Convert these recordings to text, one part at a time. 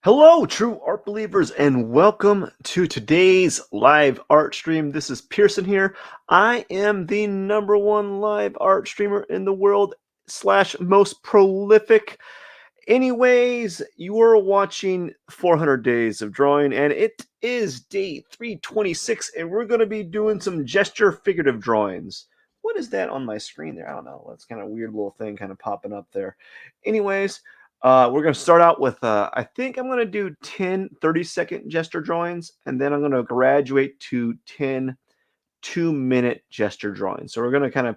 Hello, true art believers, and welcome to today's live art stream. This is Pierson here. I am the #1 live art streamer in the world slash most prolific. Anyways, you are watching 400 Days of Drawing, and it is day 326, and we're going to be doing some gesture figurative drawings. What is that on my screen there? I don't know. That's kind of a weird little thing kind of popping up there. Anyways, we're going to start out with, I think I'm going to do 10 30-second gesture drawings, and then I'm going to graduate to 10 2-minute gesture drawings. So we're going to kind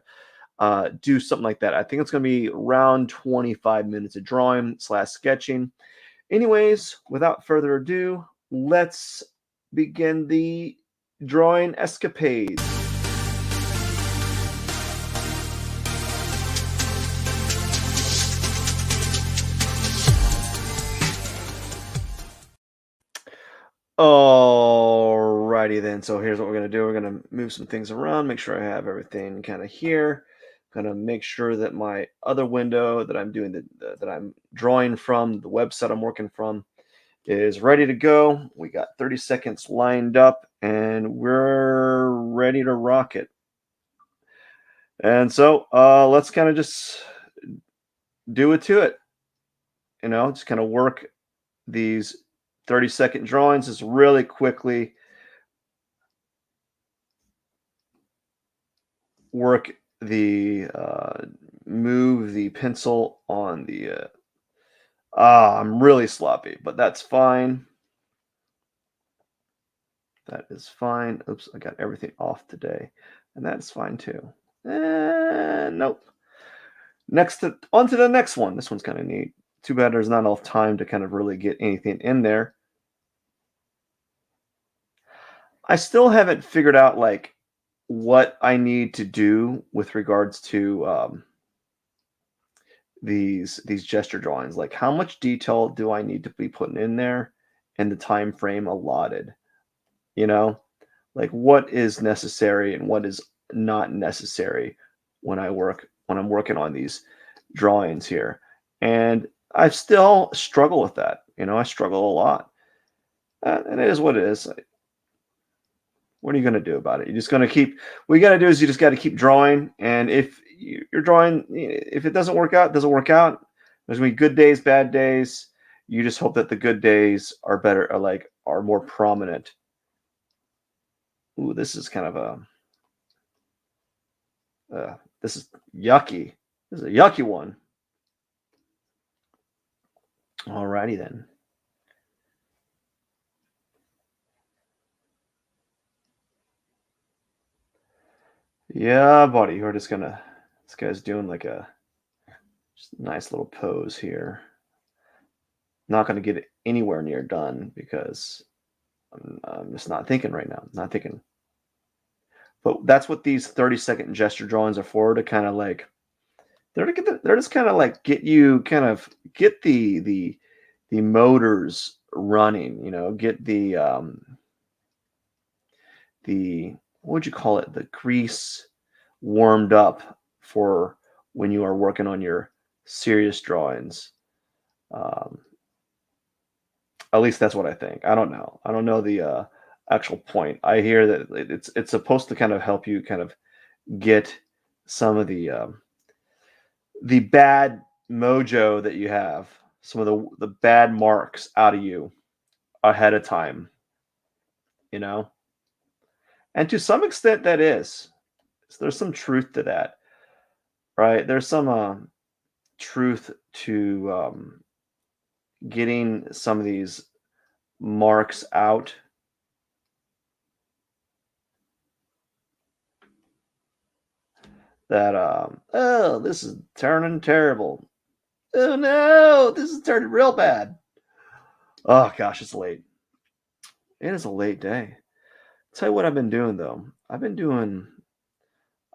of do something like that. I think it's going to be around 25 minutes of drawing slash sketching. Anyways, without further ado, let's begin the drawing escapade. Alrighty then, so here's what we're going to do. We're going to move some things around, make sure I have everything kind of here. Going to make sure that my other window that I'm doing that I'm drawing from, the website I'm working from, is ready to go. We got 30 seconds lined up and we're ready to rock it. And so let's kind of just do it to it. You know, just kind of work these 30-second drawings just really quickly. Work the move the pencil on the I'm really sloppy, but that's fine. That is fine. Oops, I got everything off today, and that's fine too. Nope. On to the next one. This one's kind of neat. Too bad there's not enough time to kind of really get anything in there. I still haven't figured out like what I need to do with regards to these gesture drawings. Like how much detail do I need to be putting in there and the time frame allotted? You know, like what is necessary and what is not necessary when I'm working on these drawings here. And I still struggle with that. You know, I struggle a lot. And it is what it is. What are you going to do about it? You're just going to keep, what you got to do is you just got to keep drawing. And if you're drawing, if it doesn't work out, it doesn't work out. There's going to be good days, bad days. You just hope that the good days are better, are more prominent. Ooh, this is kind of this is yucky. This is a yucky one. Alrighty then. Yeah, buddy, we're just gonna, this guy's doing like a just a nice little pose here. Not gonna get it anywhere near done because I'm just not thinking right now. Not thinking. But that's what these 30-second gesture drawings are for, to kind of like, they're just kind of like get you kind of get the motors running, you know, get the what would you call it, the grease warmed up for when you are working on your serious drawings. At least that's what I think. I don't know. I don't know the actual point. I hear that it's supposed to kind of help you kind of get some of the bad mojo that you have, some of the bad marks out of you ahead of time, you know? And to some extent that is. There's some truth to that, right? There's some truth to getting some of these marks out. That oh, this is turning terrible. Oh no, this is turning real bad. Oh gosh, it's late. It is a late day. Tell you what I've been doing though. I've been doing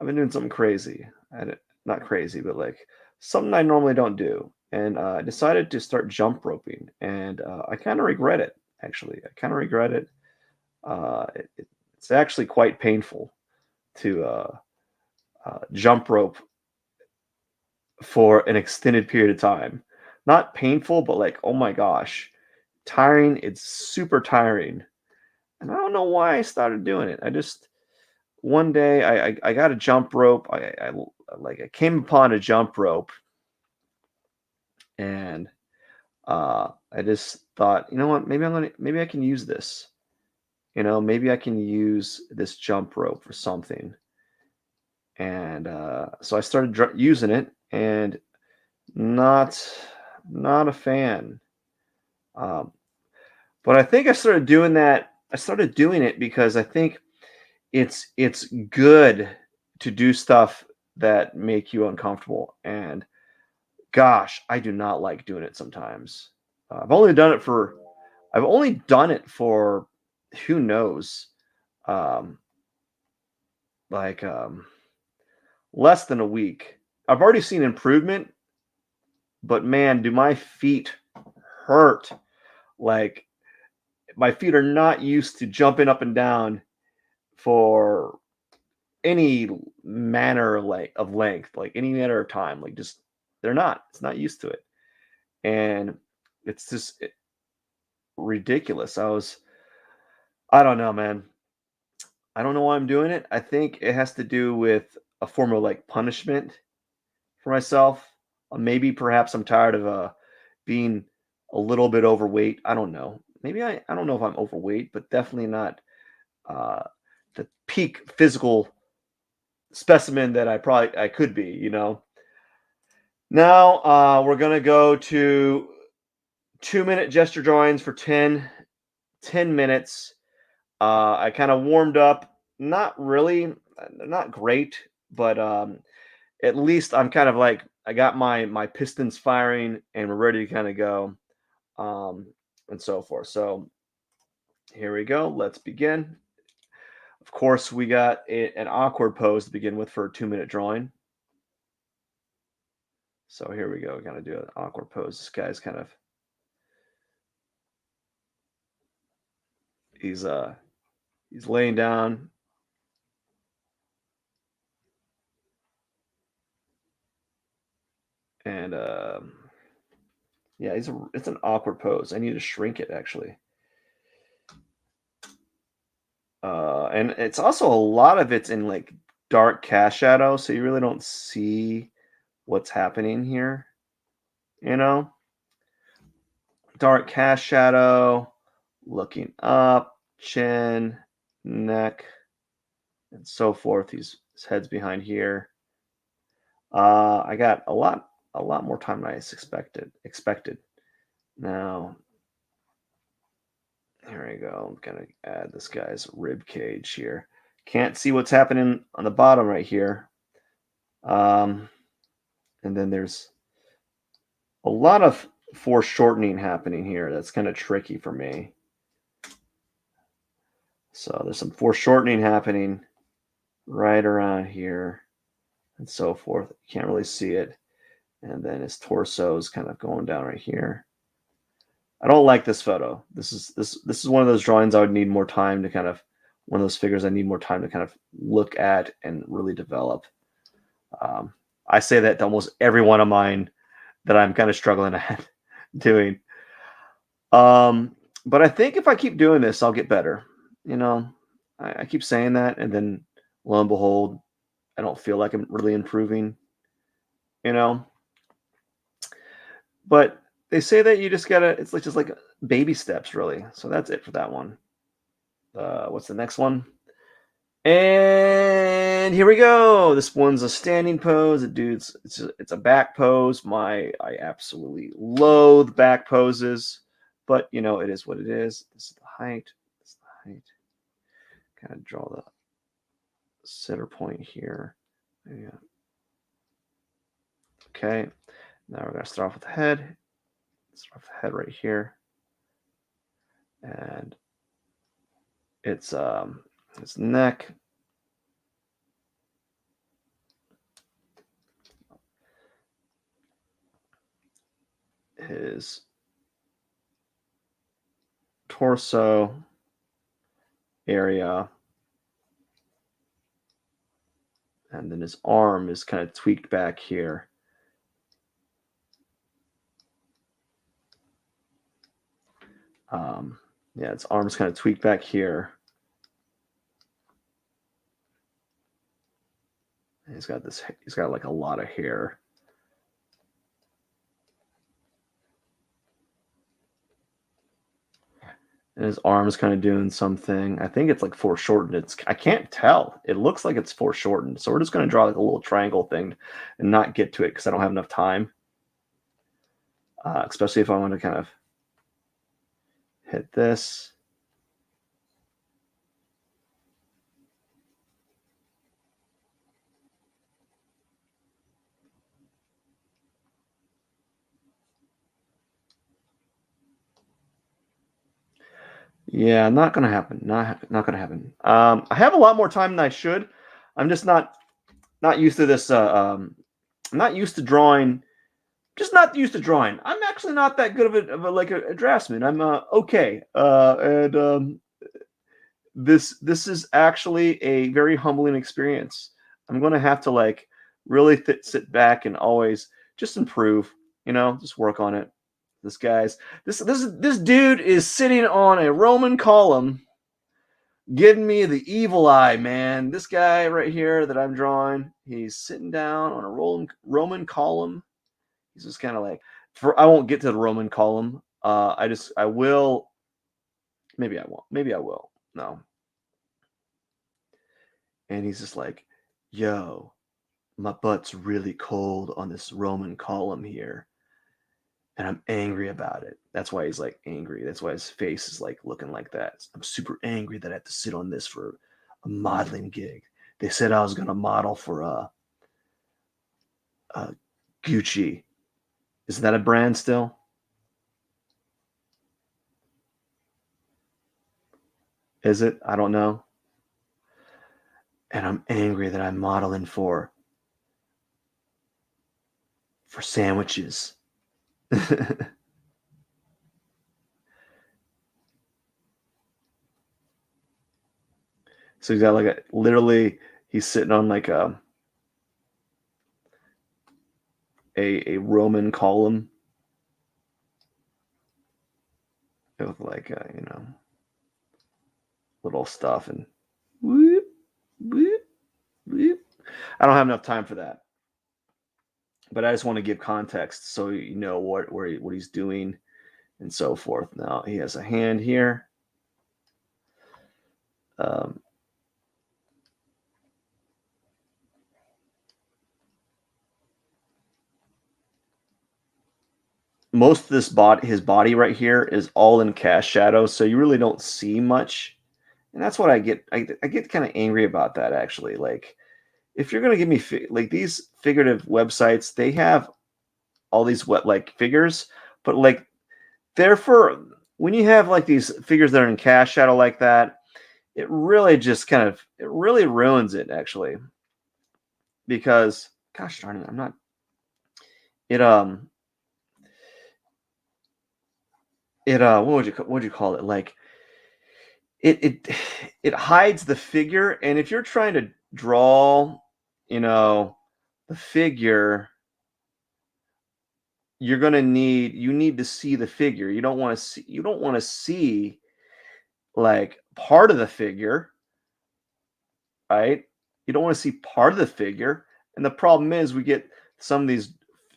something crazy. Not crazy, but like something I normally don't do. And I decided to start jump roping, and I kind of regret it. Actually, I kind of regret it. It's actually quite painful to jump rope for an extended period of time. Not painful, but like, oh my gosh, tiring. It's super tiring. And I don't know why I started doing it. I just one day I got a jump rope. I came upon a jump rope, and I just thought, you know what? Maybe I can use this. Maybe I can use this jump rope for something. And so I started using it, and not not a fan. Um, but I think I started doing that. I started doing it because I think it's good to do stuff that make you uncomfortable. And gosh, I do not like doing it sometimes. I've only done it for who knows, um, like less than a week. I've already seen improvement, but man, do my feet hurt. Like my feet are not used to jumping up and down for any manner of length, like any manner of time. Like just they're not. It's not used to it, and it's just ridiculous. I don't know, man. I don't know why I'm doing it. I think it has to do with a form of like punishment for myself. Maybe perhaps I'm tired of being a little bit overweight. I don't know. Maybe I don't know if I'm overweight, but definitely not uh, the peak physical specimen that I could be. Now we're gonna go to 2-minute gesture drawings for 10 minutes. I kind of warmed up. Not really, not great, but at least I'm kind of like I got my pistons firing and we're ready to kind of go, um, and so forth. So here we go. Let's begin. Of course, we got an awkward pose to begin with for a 2-minute drawing. So here we go. We're gonna do an awkward pose. This guy's kind of he's he's laying down. And yeah, it's an awkward pose. I need to shrink it actually. And it's also a lot of it's in like dark cast shadow, so you really don't see what's happening here. You know, dark cast shadow, looking up, chin, neck, and so forth. His head's behind here. I got a lot more time than I expected. Now, here we go. I'm gonna add this guy's rib cage here. Can't see what's happening on the bottom right here. Um, and then there's a lot of foreshortening happening here. That's kind of tricky for me. So there's some foreshortening happening right around here and so forth. You can't really see it. And then his torso is kind of going down right here. I don't like this photo. This is one of those drawings I would need more time to kind of one of those figures I need more time to kind of look at and really develop. I say that to almost every one of mine that I'm kind of struggling at doing. But I think if I keep doing this, I'll get better. You know, I keep saying that, and then lo and behold, I don't feel like I'm really improving. You know, but they say that you just gotta. It's like just like baby steps, really. So that's it for that one. What's the next one? And here we go. This one's a standing pose. Dude's it's a back pose. I absolutely loathe back poses, but it is what it is. This is the height. This is the height. Kind of draw the center point here. Yeah. Okay. Now we're gonna start off with the head. Start off the head right here, and it's his neck. His torso area, and then his arm is kind of tweaked back here. Yeah, its arm's kind of tweaked back here. He's got like a lot of hair. And his arm's kind of doing something. I think it's like foreshortened. I can't tell. It looks like it's foreshortened. So we're just going to draw like a little triangle thing and not get to it because I don't have enough time. Especially if I want to kind of hit this. Yeah, not gonna happen. Not gonna happen. I have a lot more time than I should. I'm just not used to this. I'm not used to drawing. Just not used to drawing. I'm actually not that good of a draftsman. I'm okay. And this is actually a very humbling experience. I'm gonna have to like really sit back and always just improve. Just work on it. This dude is sitting on a Roman column, giving me the evil eye, man. This guy right here that I'm drawing, he's sitting down on a Roman column. He's just kind of like, I won't get to the Roman column. I will. Maybe I won't. Maybe I will. No. And he's just like, yo, my butt's really cold on this Roman column here. And I'm angry about it. That's why he's like angry. That's why his face is like looking like that. I'm super angry that I have to sit on this for a modeling gig. They said I was going to model for Gucci. Is that a brand still? Is it? I don't know. And I'm angry that I'm modeling for sandwiches. So he's got like literally he's sitting on like a Roman column with like little stuff and whoop, whoop, whoop. I don't have enough time for that, but I just want to give context so you know what he's doing and so forth. Now he has a hand here. Most of his body right here is all in cast shadow, so you really don't see much, and that's what I get. I get kind of angry about that actually. Like, if you're gonna give me like these figurative websites, they have all these figures, but like they're for when you have like these figures that are in cast shadow like that, it really just it really ruins it actually, because gosh darn it, I'm not it what would you call it, like it hides the figure, and if you're trying to draw the figure, you need to see the figure. You don't want to see like part of the figure, right? You don't want to see part of the figure. And the problem is we get some of these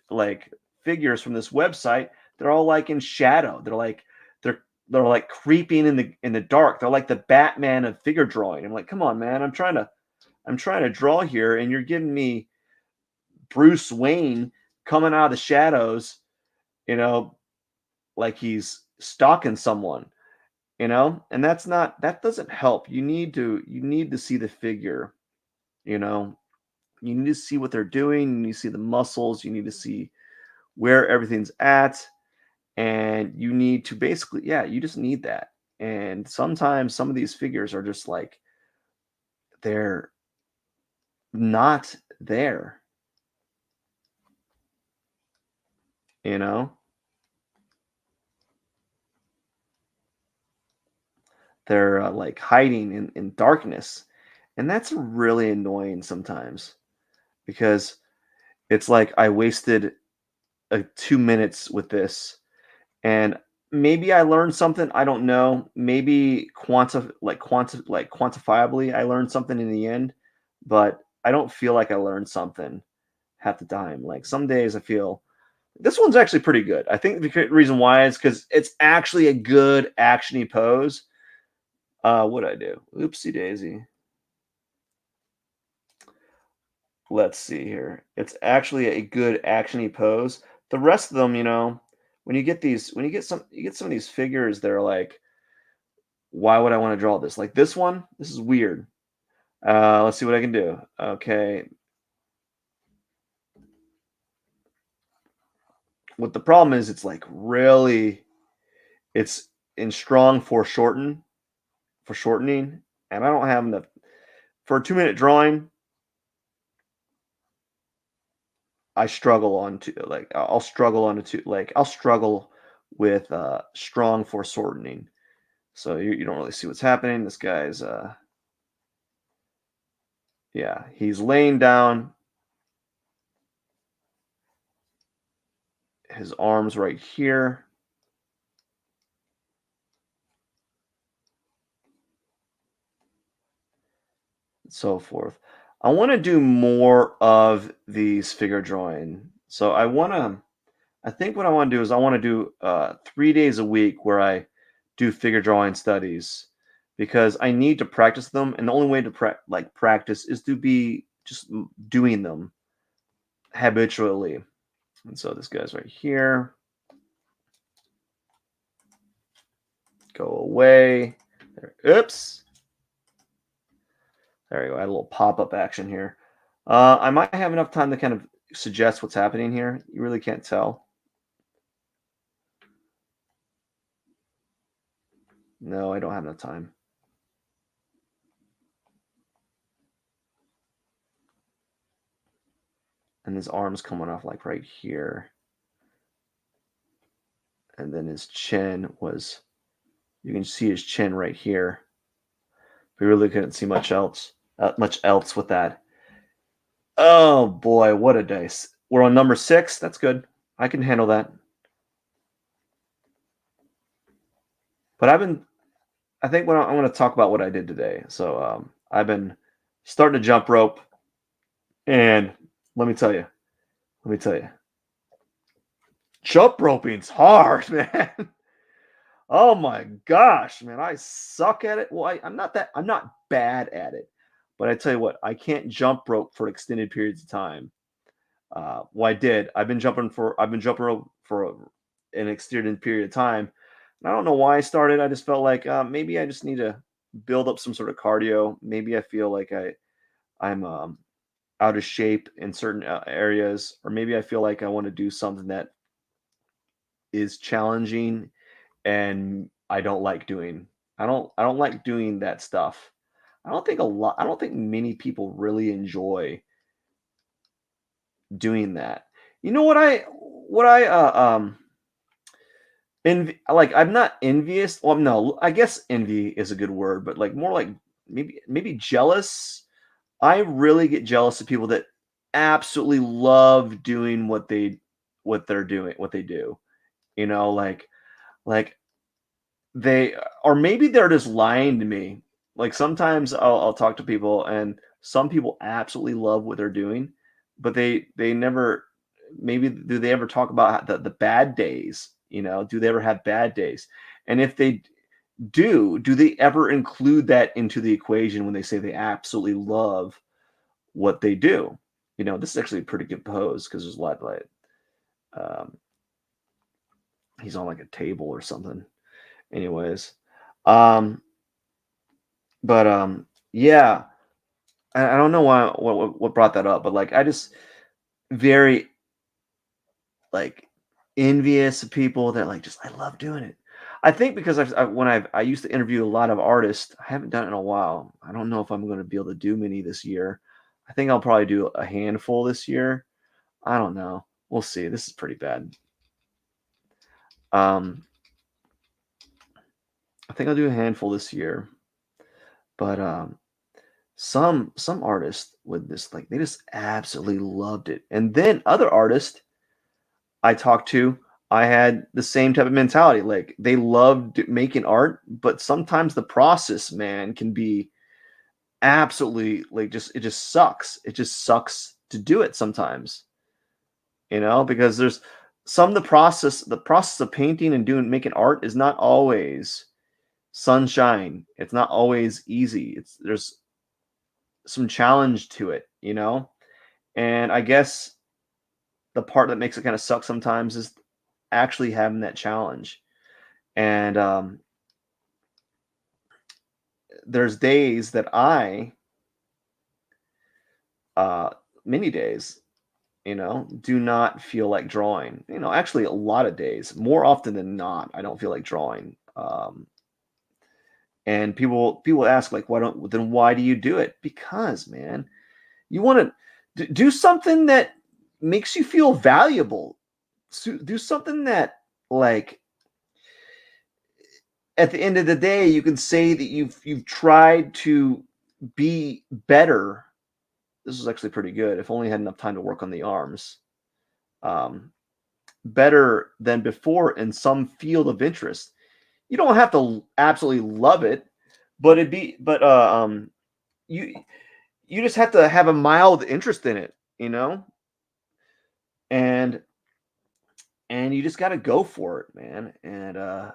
like figures from this website, they're all like in shadow. They're like creeping in the dark. They're like the Batman of figure drawing. I'm like, come on, man. I'm trying to draw here, and you're giving me Bruce Wayne coming out of the shadows, like he's stalking someone, and that doesn't help. You need to see the figure, you need to see what they're doing. You need to see the muscles. You need to see where everything's at, and you need to basically, yeah, you just need that. And sometimes some of these figures are just like they're not there, you know they're like hiding in darkness, and that's really annoying sometimes, because it's like I wasted 2 minutes with this, and maybe I learned something, I don't know. Maybe quantifiably, I learned something in the end, but I don't feel like I learned something half the time. Like, some days I feel this one's actually pretty good. I think the reason why is because it's actually a good actiony pose. What'd I do? Oopsie daisy. Let's see here. It's actually a good actiony pose. The rest of them, when you get some of these figures that are like, why would I want to draw this? Like this one, this is weird. Let's see what I can do. Okay. What the problem is, it's like really, it's in strong for shortening, and I don't have enough for a 2 minute drawing. I struggle on to like I'll struggle on a two like I'll struggle with strong for shortening. So you don't really see what's happening. This guy's yeah, he's laying down his arms right here and so forth. I want to do more of these figure drawing. So I think what I want to do is I want to do 3 days a week where I do figure drawing studies because I need to practice them, and the only way to practice is to be just doing them habitually. And so this guy's right here. Go away. There. Oops. There you go. I had a little pop-up action here. I might have enough time to kind of suggest what's happening here. You really can't tell. No, I don't have enough time. And his arm's coming off like right here. And then his chin was, you can see his chin right here. We really couldn't see much else with that. Oh boy, what a dice. We're on number 6. That's good. I can handle that. But I think what I'm going to talk about what I did today. So I've been starting to jump rope, and let me tell you, let me tell you, jump roping's hard, man. Oh my gosh, man, I suck at it. Well, I'm not bad at it, but I tell you what, I can't jump rope for extended periods of time. Well, I did. I've been jumping rope for an extended period of time. And I don't know why I started. I just felt like maybe I just need to build up some sort of cardio. Maybe I feel like I'm out of shape in certain areas, or maybe I feel like I want to do something that is challenging and I don't like doing. I don't like doing that stuff. I don't think many people really enjoy doing that. You know what I like, I'm not envious. Well, no, I guess envy is a good word, but like more like maybe jealous. I really get jealous of people that absolutely love doing what they do. You know, like they, or maybe they're just lying to me. Like sometimes I'll talk to people, and some people absolutely love what they're doing, but they never, maybe do they ever talk about the bad days? You know, do they ever have bad days? And if they do they ever include that into the equation when they say they absolutely love what they do? You know, this is actually a pretty good pose because there's a lot like um, he's on like a table or something. Anyways, um, but yeah, I don't know why what brought that up, but like I just very like envious of people that like just I love doing it. I think because I used to interview a lot of artists. I haven't done it in a while. I don't know if I'm going to be able to do many this year. I think I'll probably do a handful this year. I don't know. We'll see. This is pretty bad. Um, I think I'll do a handful this year, but some artists with this like they just absolutely loved it, and then other artists I talked to I had the same type of mentality. Like they loved making art, but sometimes the process, man, can be absolutely like just it just sucks. It just sucks to do it sometimes, because there's some the process of painting and doing making art is not always sunshine. It's not always easy. There's some challenge to it. And I guess the part that makes it kind of suck sometimes is actually having that challenge. And there's days that uh, many days, do not feel like drawing. Actually, a lot of days, more often than not, I don't feel like drawing. And people ask like, why do you do it? Because, man, you want to do something that makes you feel valuable. Do something that, like, at the end of the day, you can say that you've tried to be better. This is actually pretty good. If only I had enough time to work on the arms. Um, Better than before in some field of interest. You don't have to absolutely love it, but you you just have to have a mild interest in it. And you just got to go for it, man. And I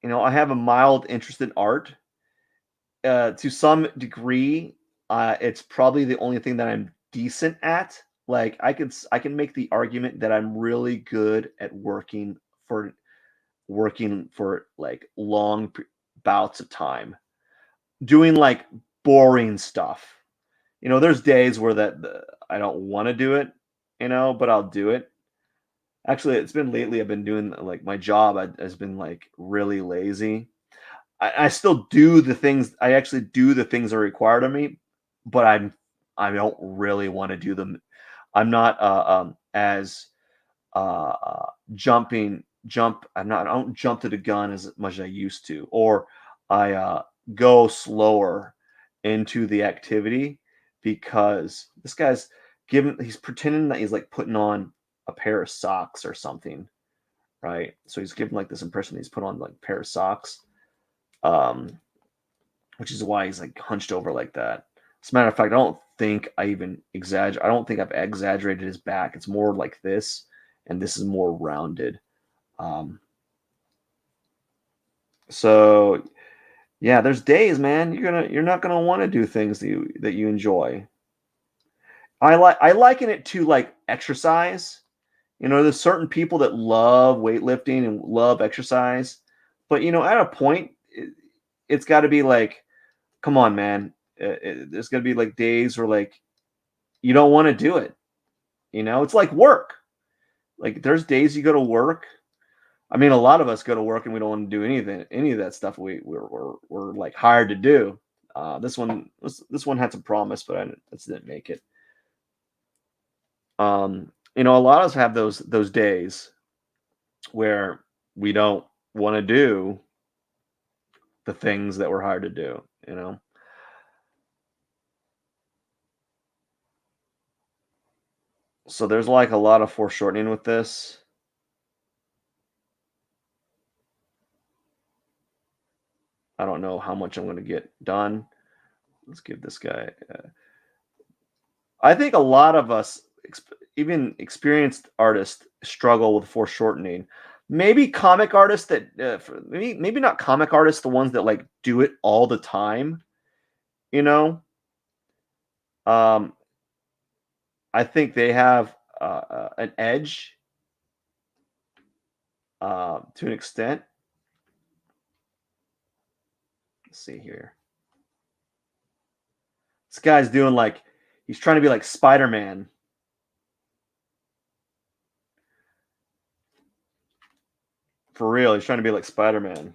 have a mild interest in art. To some degree, it's probably the only thing that I'm decent at. Like I can make the argument that I'm really good at working for like long bouts of time, doing like boring stuff. There's days where I don't want to do it, but I'll do it. Actually, it's been lately. I've been doing like my job has been like really lazy. I still do the things. I actually do the things that are required of me, but I don't really want to do them. I'm not as jump. I don't jump to the gun as much as I used to, or I go slower into the activity because this guy's he's pretending that he's like putting on a pair of socks or something, right? So he's giving like this impression that he's put on like a pair of socks, um, which is why he's like hunched over like that. As a matter of fact, I don't think I even exaggerate. I don't think I've exaggerated his back. It's more like this, and this is more rounded. Um, so yeah, there's days, man. You're not gonna want to do things that you enjoy. I liken it to like exercise. There's certain people that love weightlifting and love exercise, but at a point, it's got to be like, come on, man. There's got to be like days where like you don't want to do it. It's like work. Like there's days you go to work. I mean, a lot of us go to work and we don't want to do any of that stuff we're like hired to do. This one had some promise, but I just didn't make it. A lot of us have those days where we don't want to do the things that we're hired to do. So there's like a lot of foreshortening with this. I don't know how much I'm going to get done. Let's give this guy. I think a lot of us, even experienced artists, struggle with foreshortening. Maybe comic artists maybe not comic artists, the ones that like do it all the time. You know, um, I think they have an edge to an extent. Let's see here. This guy's doing like he's trying to be like Spider-Man. For real, he's trying to be like Spider-Man.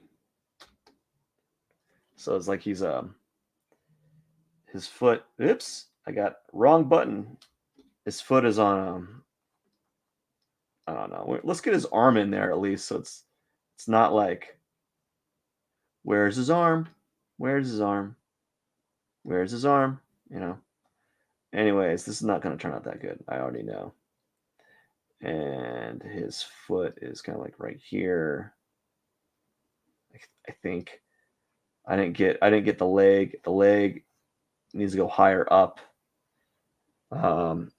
So it's like he's his foot. Oops, I got wrong button. His foot is on I don't know. Let's get his arm in there at least, so it's not like where's his arm? Where's his arm? Where's his arm? Anyways, this is not going to turn out that good. I already know. And his foot is kind of like right here. I think I didn't get the leg. The leg needs to go higher up.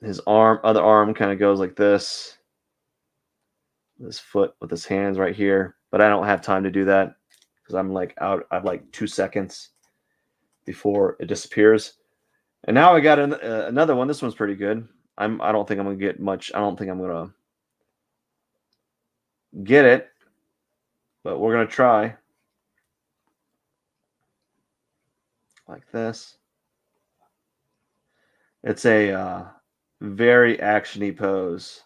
His other arm kind of goes like this. His foot with his hands right here, but I don't have time to do that because I'm like out. I have like 2 seconds before it disappears. And now I got another one. This one's pretty good. I don't think I'm gonna get much. I don't think I'm gonna get it, but we're gonna try. Like this. It's a very actiony pose.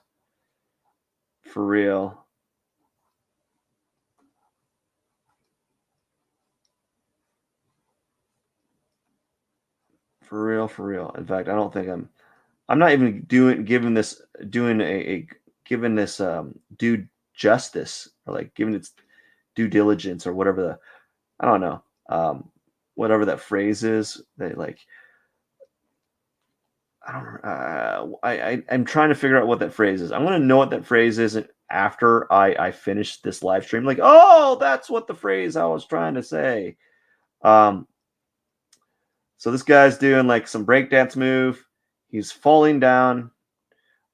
For real. For real, for real. In fact, I don't think I'm not even giving this due justice, or like giving its due diligence, or whatever I don't know. Whatever that phrase is, they like I don't I'm trying to figure out what that phrase is. I'm gonna know what that phrase is after I finish this live stream. Like, oh, that's what the phrase I was trying to say. So this guy's doing like some breakdance move. He's falling down,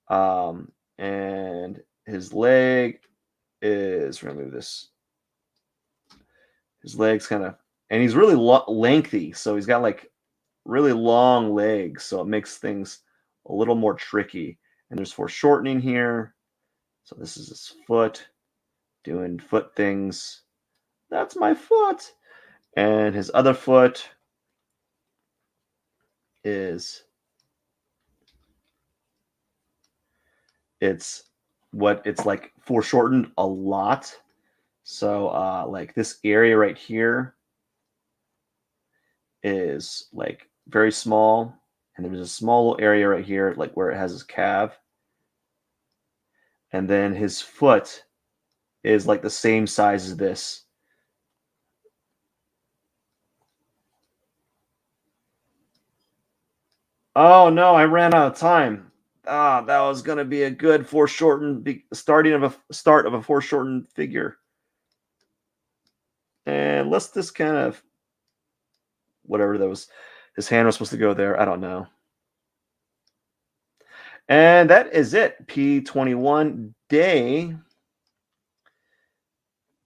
and his leg is. We're gonna move this. His legs kind of, and he's really lengthy, so he's got like really long legs, so it makes things a little more tricky. And there's foreshortening here. So this is his foot doing foot things. That's my foot. And his other foot is it's like foreshortened a lot. So like this area right here is like very small, and there's a small little area right here, like where it has his calf, and then his foot is like the same size as this. Oh no, I ran out of time. Ah, that was gonna be a good foreshortened start of a foreshortened figure. And let's just kind of whatever that was. His hand was supposed to go there. I don't know. And that is it. P21 day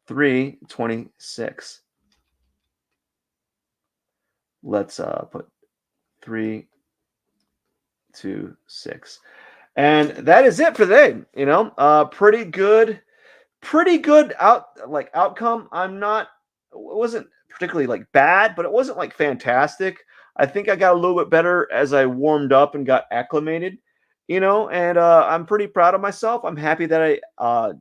326. Let's put 3, 2, 6. And that is it for today. You know, pretty good outcome. It wasn't particularly like bad, but it wasn't like fantastic. I think I got a little bit better as I warmed up and got acclimated, you know, and I'm pretty proud of myself. I'm happy that I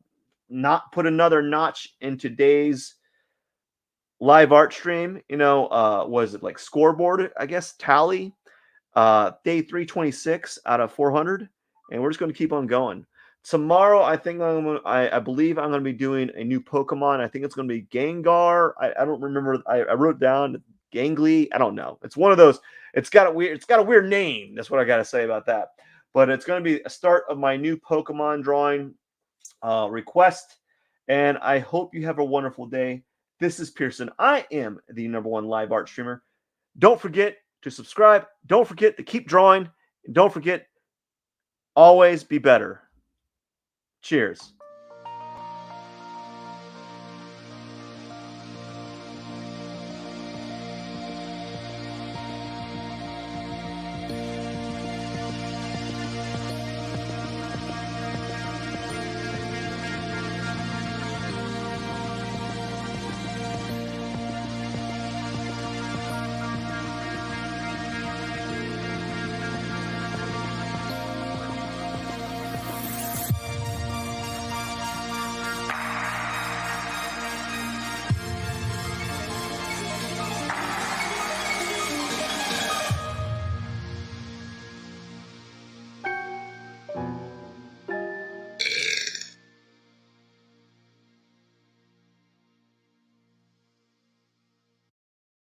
not put another notch in today's live art stream. You know, was it like scoreboard, I guess, tally, day 326 out of 400, and we're just going to keep on going. Tomorrow, I think I believe I'm going to be doing a new Pokemon. I think it's going to be Gengar. I don't remember. I wrote down Gangly. I don't know. It's one of those. It's got a weird name. That's what I got to say about that. But it's going to be a start of my new Pokemon drawing request. And I hope you have a wonderful day. This is Pierson. I am the #1 live art streamer. Don't forget to subscribe. Don't forget to keep drawing. And don't forget, always be better. Cheers.